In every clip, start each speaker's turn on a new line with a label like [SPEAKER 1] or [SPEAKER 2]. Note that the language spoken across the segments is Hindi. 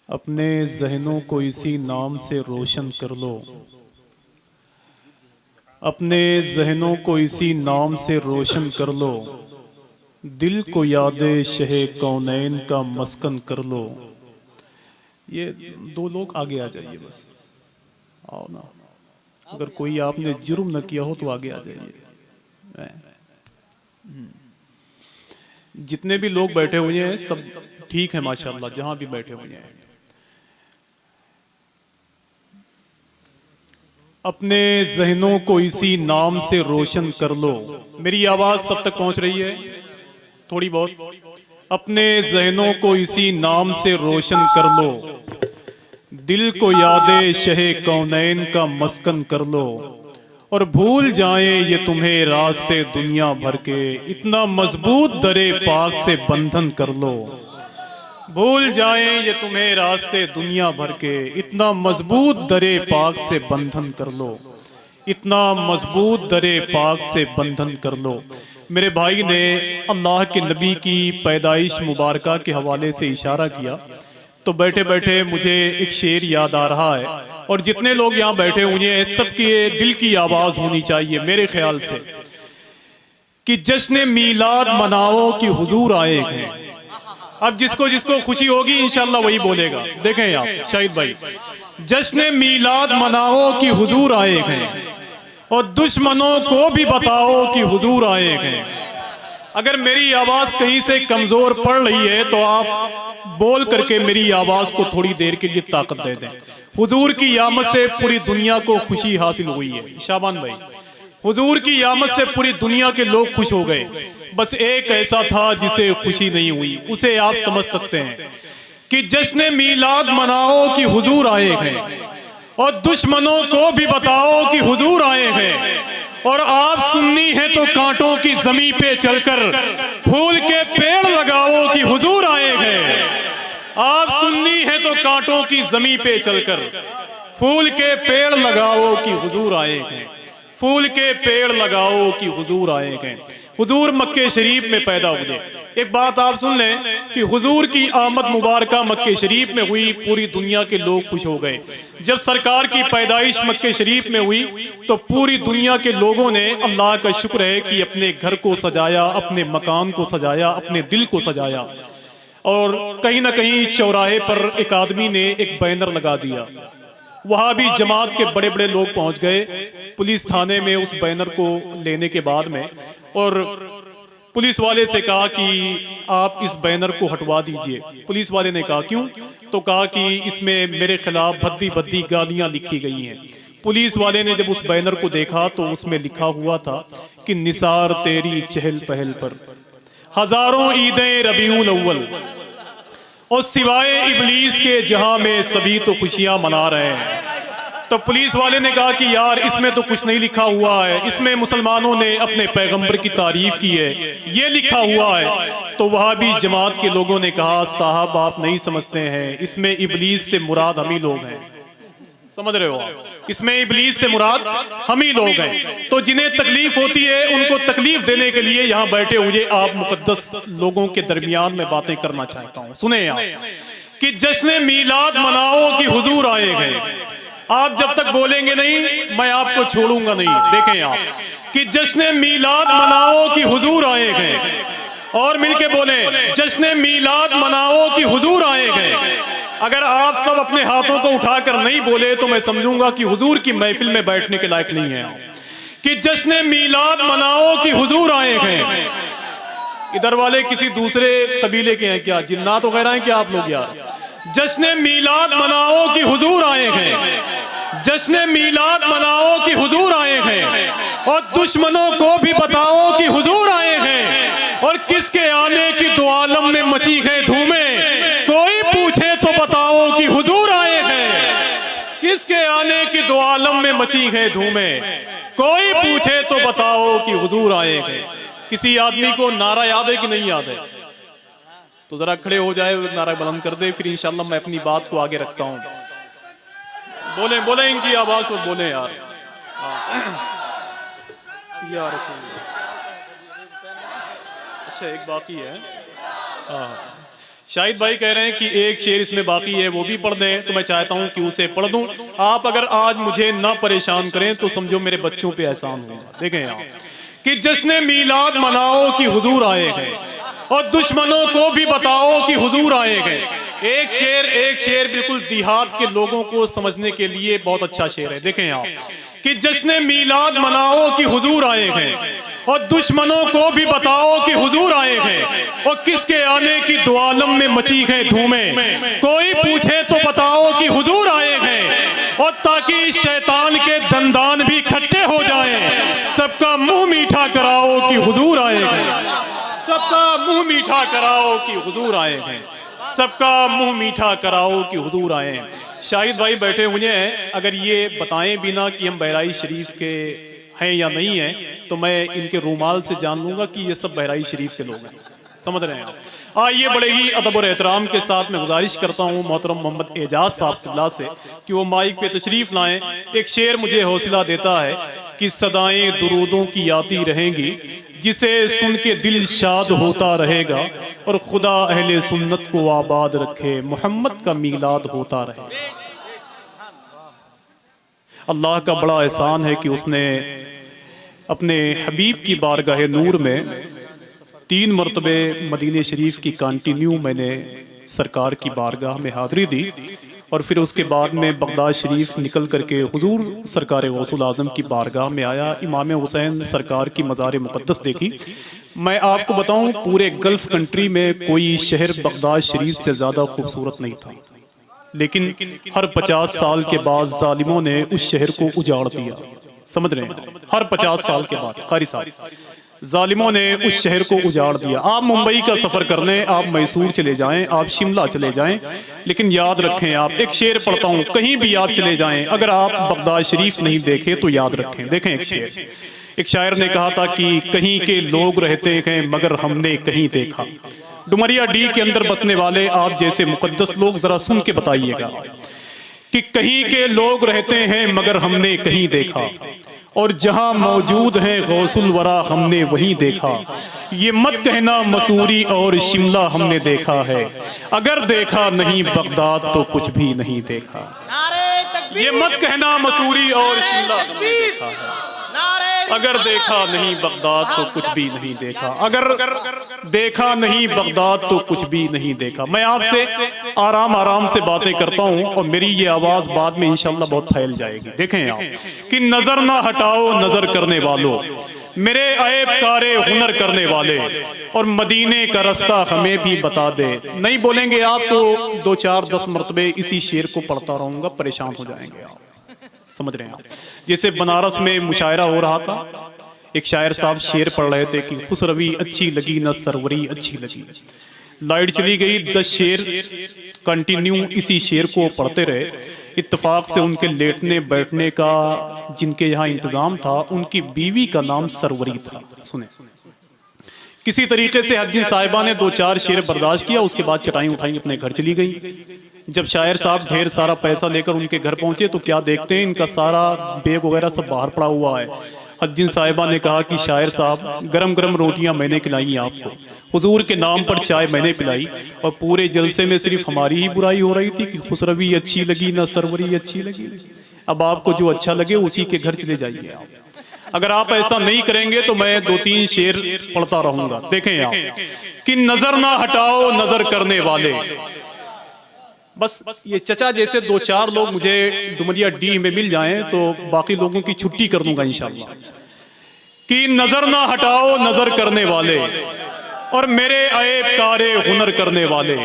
[SPEAKER 1] अपने जहनों को इसी नाम से रोशन कर लो, अपने जहनों को इसी नाम से रोशन कर लो, दिल को यादे शहे कौनैन का मस्कन कर लो। ये दो लोग आगे आ जाइए, बस आओ ना। अगर कोई आपने जुर्म न किया हो तो आगे आ जाइए। जितने भी लोग बैठे हुए हैं सब ठीक है माशाल्लाह, जहां भी बैठे हुए हैं। अपने जहनों को इसी नाम से रोशन कर लो। मेरी आवाज सब तक पहुंच रही है? थोड़ी बहुत। अपने जहनों को इसी नाम से रोशन कर लो, दिल को यादे शहे कौनैन का मस्कन कर लो, और भूल जाएं ये तुम्हें रास्ते दुनिया भर के, इतना मजबूत दरे पाक से बंधन कर लो। भूल जाएं ये तुम्हें रास्ते दुनिया भर के, इतना मजबूत दरे पाक से बंधन कर लो, इतना मजबूत दरे पाक से बंधन कर लो। मेरे भाई ने अल्लाह के नबी की पैदाइश मुबारका के हवाले से इशारा किया, तो बैठे बैठे मुझे एक शेर याद आ रहा है, और जितने लोग यहाँ बैठे हुए हैं सबकी दिल की आवाज होनी चाहिए मेरे ख्याल से, कि जश्न मीलाद मनाओ कि हुजूर आए हैं। अब जिसको जिसको खुशी होगी इंशाल्लाह वही बोलेगा। देखें आप शाहिद भाई, जश्न मीलाद मनाओ कि हुजूर आए हैं, और दुश्मनों को भी बताओ कि हुजूर आए हैं। अगर मेरी आवाज कहीं से कमजोर पड़ रही है तो आप बोल करके मेरी आवाज को थोड़ी देर के लिए ताकत दे दें। हुजूर की आमद से पूरी दुनिया को खुशी हासिल हुई है शाबान भाई, हुजूर की आमद से पूरी दुनिया के लोग खुश हो गए। बस एक ऐसा था जिसे खुशी नहीं हुई, उसे आप समझ सकते हैं कि जश्न मीलाद मनाओ कि हुजूर आए हैं, और दुश्मनों को भी बताओ कि हुजूर आए हैं। और आप सुन्नी हैं तो कांटों की जमी पे चलकर फूल के पेड़ लगाओ कि हुजूर आए हैं। आप सुन्नी हैं तो कांटों की जमी पे चलकर फूल के पेड़ लगाओ कि हुजूर आए हैं, फूल के पेड़ लगाओ कि हुजूर आए हैं। हुजूर मक्के शरीफ में पैदा हुए। एक बात आप सुन लें कि हुजूर की आमद मुबारका मक्के शरीफ में हुई, पूरी दुनिया के लोग खुश हो गए। जब सरकार की पैदाइश मक्के शरीफ में हुई तो पूरी दुनिया के लोगों ने अल्लाह का शुक्र है कि अपने घर को सजाया, अपने मकान को सजाया, अपने दिल को सजाया। और कहीं ना कहीं चौराहे पर एक आदमी ने एक बैनर लगा दिया, वहां भी जमात के बड़े बड़े लोग पहुंच गए पुलिस थाने में उस बैनर को लेने के बाद में, और पुलिस वाले से कहा कि आप इस बैनर को हटवा दीजिए। पुलिस वाले ने कहा क्यों? तो कहा कि इसमें मेरे खिलाफ भद्दी भद्दी गालियां लिखी गई हैं। पुलिस वाले ने जब उस बैनर को देखा तो उसमें लिखा हुआ था कि निसार तेरी चहल पहल पर हजारों ईदें रबीउल अव्वल, और सिवाय इबलीस के जहां में सभी तो खुशियां मना रहे हैं। तो पुलिस वाले ने कहा कि यार इसमें तो कुछ नहीं लिखा हुआ है, इसमें मुसलमानों ने अपने पैगंबर की तारीफ की है, ये लिखा हुआ है। तो वहां भी जमात के लोगों ने कहा साहब आप नहीं समझते हैं, इसमें इबलीस से मुराद हम ही लोग हैं। समझ रहे हो? इसमें इबलीस से मुराद हम ही लोग हैं। तो जिन्हें तकलीफ होती है उनको तकलीफ देने के लिए यहाँ बैठे हुए आप मुकद्दस लोगों के दरमियान में बातें करना चाहता हूँ। सुने आप कि जश्न मीलाद मनाओ कि हुजूर आए हैं। आप जब तक बोलेंगे नहीं मैं आपको छोड़ूंगा नहीं। देखें आप कि जश्न मीलाद मनाओ कि हुजूर आए हैं, और मिलके बोले जश्न मीलाद मनाओ कि हुजूर आए हैं। अगर आप सब अपने हाथों को उठाकर नहीं बोले तो मैं समझूंगा कि हुजूर की महफिल में बैठने के लायक नहीं है। कि जश्न मीलाद मनाओ कि हुजूर आए हैं। इधर वाले किसी दूसरे कबीले के हैं क्या? जिन्नात वगैरह हैं क्या आप लोग? यार जश्न मीलाद मनाओ कि हुजूर आए हैं, जश्न मीलाद मनाओ कि हुजूर आए हैं, और दुश्मनों को भी बताओ कि हुजूर आए हैं। और किसके आने की दो आलम में मची है धूमें, कोई पूछे तो बताओ कि हुजूर आए हैं। किसके आने की दो आलम में मची है धूमें, कोई पूछे तो बताओ कि हुजूर आए हैं। किसी आदमी को नारा याद है कि नहीं याद है? तो जरा खड़े हो जाए, नारा बुलंद कर दे, फिर इंशाल्लाह मैं अपनी बात को आगे रखता हूं। बोले बोले इनकी आवाज को बोले यार। यार अच्छा एक बाकी है। शाहिद भाई कह रहे हैं कि एक शेर इसमें बाकी है, वो भी पढ़ दें, तो मैं चाहता हूं कि उसे पढ़ दूं। आप अगर आज मुझे ना परेशान करें तो समझो मेरे बच्चों पे एहसान हुआ। देखें आप कि जश्न मीलाद मनाओ कि हुजूर आए हैं, और दुश्मनों को भी बताओ कि हुजूर आए हैं। एक शेर बिल्कुल देहात के लोगों को समझने के लिए बहुत अच्छा शेर है। देखें आप कि जश्न मीलाद मनाओ कि हुजूर आए हैं, और दुश्मनों को भी बताओ कि हुजूर आए हैं। और किसके आने की दो आलम में मची है धूमें, कोई पूछे तो बताओ कि हुजूर आए हैं। और ताकि शैतान के दंदान भी खट्टे हो जाएं, सबका मुंह मीठा कराओ कि हुजूर आए हैं। सबका मुंह मीठा कराओ कि हुजूर आए हैं। सबका मुंह मीठा कराओ कि हुजूर आए हैं। शाहिद भाई बैठे हुए हैं, अगर ये बताएं बिना कि हम बहराइच शरीफ के हैं या नहीं हैं, तो मैं इनके रूमाल से जान लूंगा कि ये सब बहराइच शरीफ के लोग हैं। समझ रहे हैं आप। आइए बड़े ही अदब और एहतराम के साथ मैं गुजारिश करता हूँ मोहतरम मोहम्मद एजाज साहब से कि वो माइक पे तशरीफ लाएं। एक शेर मुझे हौसला देता है कि सदाएं दुरूदों की आती रहेंगी, जिसे सुन के दिल शाद होता रहेगा, और खुदा अहले सुन्नत को आबाद रखे, मोहम्मद का मीलाद होता रहे। अल्लाह का बड़ा एहसान है कि उसने अपने हबीब की बारगाह नूर में 3 मरतबे मदीने शरीफ की कंटिन्यू मैंने सरकार की बारगाह में हाज़िरी दी, और फिर उसके बाद में बगदाद शरीफ निकल करके हुजूर सरकार गौसुल आज़म की बारगाह में आया। इमाम हुसैन सरकार की मज़ार मुक़द्दस देखी। मैं आपको बताऊं, पूरे गल्फ़ कंट्री में कोई शहर बगदाद शरीफ से ज़्यादा खूबसूरत नहीं था, लेकिन हर 50 साल के बाद जालिमों ने उस शहर को उजाड़ दिया। समझ रहे हैं, हर 50 साल के बाद कारी साहब जालिमों ने उस शहर को उजाड़ दिया। आप मुंबई का सफर कर लें, आप मैसूर चले जाएं, आप शिमला चले जाएं, लेकिन याद रखें, आप एक शेर पढ़ता हूं, कहीं भी आप चले जाएं, अगर आप बगदाद शरीफ नहीं देखे तो याद रखें। देखें एक शेर, एक शायर ने कहा था कि कहीं के लोग रहते हैं मगर हमने कहीं देखा। डुमरिया डी के अंदर बसने वाले आप जैसे मुकद्दस लोग जरा सुन के बताइएगा कि कहीं के लोग रहते हैं मगर हमने कहीं देखा, और जहां मौजूद है गौसुल वरा हमने वहीं देखा। ये मत कहना मसूरी और शिमला हमने देखा है, अगर देखा नहीं बगदाद तो कुछ भी नहीं देखा। ये मत कहना मसूरी और शिमला हमने देखा है, अगर देखा नहीं बगदाद तो कुछ भी नहीं देखा। अगर देखा नहीं बगदाद तो कुछ भी नहीं देखा। मैं आपसे आराम आराम से बातें करता हूं, और मेरी ये आवाज बाद में इंशाल्लाह बहुत फैल जाएगी। देखें आप कि नजर ना हटाओ नजर करने वालों, मेरे ऐब कारे हुनर करने वाले, और मदीने का रास्ता हमें भी बता दे। नहीं बोलेंगे आप तो 2 4 10 मरतबे इसी शेर को पढ़ता रहूंगा, परेशान हो जाएंगे आप। समझ रहे हैं आप। जैसे बनारस में मुशायरा हो रहा था, एक शायर साहब शेर पढ़ रहे थे कि खुसरवी अच्छी लगी न सरवरी अच्छी लगी। लाइट चली गई, 10 शेर कंटिन्यू इसी शेर को पढ़ते रहे। इत्तेफाक से उनके लेटने बैठने का जिनके यहाँ इंतजाम था, उनकी बीवी का नाम सरवरी था। सुने, किसी तरीके से हज्जी साहिबा ने 2 4 शेर बर्दाश्त किया, उसके बाद चटाई उठाई अपने घर चली गई। जब शायर साहब ढेर सारा पैसा लेकर उनके घर पहुंचे तो क्या देखते हैं, इनका सारा बैग वगैरह सब बाहर पड़ा हुआ है। हज्जिन साहिबा ने कहा कि शायर साहब, गरम गरम रोटियां मैंने खिलाई आपको, हुजूर के नाम पर चाय मैंने पिलाई, और पूरे जलसे में सिर्फ हमारी ही बुराई हो रही थी कि खुसरवी अच्छी लगी ना सरवरी अच्छी लगी। अब आपको जो अच्छा लगे उसी के घर चले जाइए आप। अगर आप ऐसा नहीं करेंगे तो मैं 2 3 शेर पढ़ता रहूंगा। देखें आप कि नजर ना हटाओ नजर करने वाले, बस ये चचा जैसे 2 4 लोग मुझे डुमरिया डी में मिल जाएं तो बाकी लोगों की छुट्टी कर दूंगा इंशाल्लाह। कि नजर ना हटाओ नजर करने वाले, और मेरे ऐब कारे हुनर करने वाले,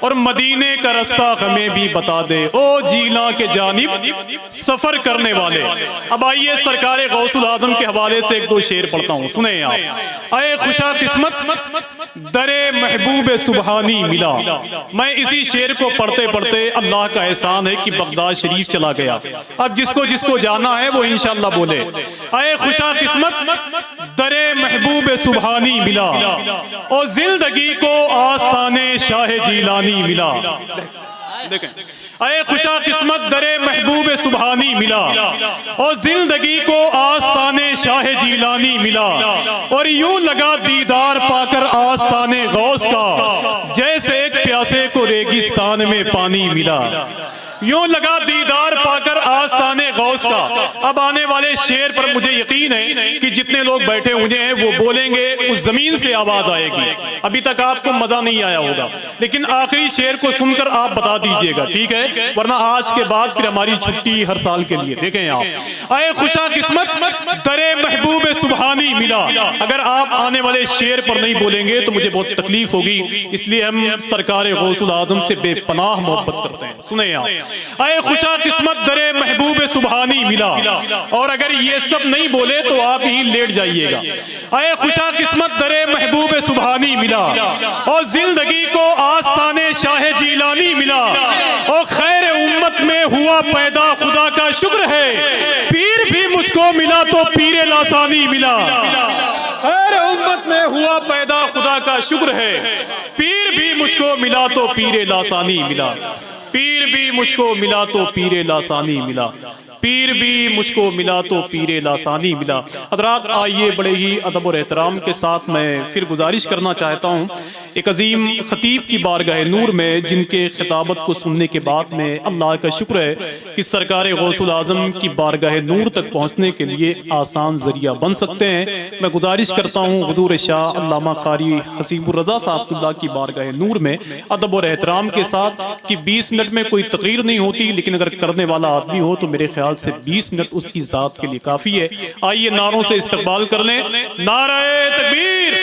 [SPEAKER 1] और मदीने का रास्ता हमें भी बता दे, ओ जीला के जानिब सफर करने वाले। अब आइए सरकार गौसुल आजम के हवाले से 1 2 शेर पढ़ता हूँ, सुने आप। अये खुशा किस्मत दरे महबूब सुबहानी मिला। मैं इसी शेर को पढ़ते पढ़ते अल्लाह का एहसान है कि बगदाद शरीफ चला गया। अब जिसको जिसको जाना है वो इंशाल्लाह बोले। अये खुशा किस्मत दरे महबूब सुबहानी मिला, और जिंदगी को आस्ताने शाह जीलानी मिला। देखें, अये खुशा किस्मत दरे महबूब सुबहानी मिला, और जिंदगी को आस्ताने शाह जीलानी मिला, और यूं लगा दीदार पाकर आस्ताने गौस का, जैसे एक प्यासे को रेगिस्तान में पानी मिला। यूं लगा दीदार पाकर आस्ताने गौस का। अब आने वाले शेर पर मुझे यकीन है कि जितने लोग बैठे हुए हैं वो बोलेंगे, उस जमीन से आवाज आएगी। अभी तक आपको मजा नहीं आया होगा, लेकिन आखिरी शेर को सुनकर आप बता दीजिएगा, ठीक है? वरना आज के बाद फिर हमारी छुट्टी हर साल के लिए। देखें आप, आए खुशा किस्मत दरे महबूब सुबहानी मिला। अगर आप आने वाले शेर पर नहीं बोलेंगे तो मुझे बहुत तकलीफ होगी, इसलिए हम सरकार गौसुल आजम से बेपनाह मोहब्बत करते हैं। सुने आप, आए खुशा किस्मत दरे महबूब सुबहानी मिला। और अगर ये सब नहीं बोले तो आप ही लेट जाइएगा। आए खुशा किस्मत दरे महबूब सुबहानी मिला, और जिंदगी को आस्ताने शाह जीलानी मिला। और खैर उम्मत में हुआ पैदा खुदा का शुक्र है, पीर भी मुझको मिला तो पीरे लासानी मिला। खैर उम्मत में हुआ पैदा खुदा का शुक्र है, पीर भी मुझको मिला तो पीरे लासानी मिला। पीर भी मुझको मिला तो पीरे लासानी मिला। पीर भी मुझको मिला तो पीरे लासानी मिला। हज़रात, आइए बड़े ही अदब और एहतराम के साथ मैं फिर गुजारिश करना चाहता हूँ एक अजीम खतीब की बारगाह नूर में, जिनके खिताबत को सुनने के बाद में अल्लाह का शुक्र है कि सरकार गौसुल आज़म की बारगाह नूर तक पहुँचने के लिए आसान जरिया बन सकते हैं। मैं गुजारिश करता हूँ हुज़ूर शाह अल्लामा कारी हसीबुर रज़ा साहब की बारगाह नूर में अदब और एहतराम के साथ कि 20 मिनट में कोई तकरीर नहीं होती, लेकिन अगर करने वाला आदमी हो तो मेरे ख्याल से 20 मिनट उसकी जात के लिए काफी है। आइए नारों से इस्तकबाल कर लें। नारे तकबीर,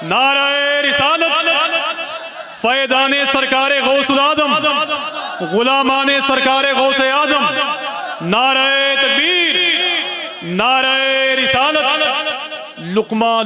[SPEAKER 1] नारे रिसालत, फैदाने सरकारे गौसुल आज़म, गुलामाने सरकारे गौसे आज़म। नारे तकबीर, नारे रिसालत, लुकमा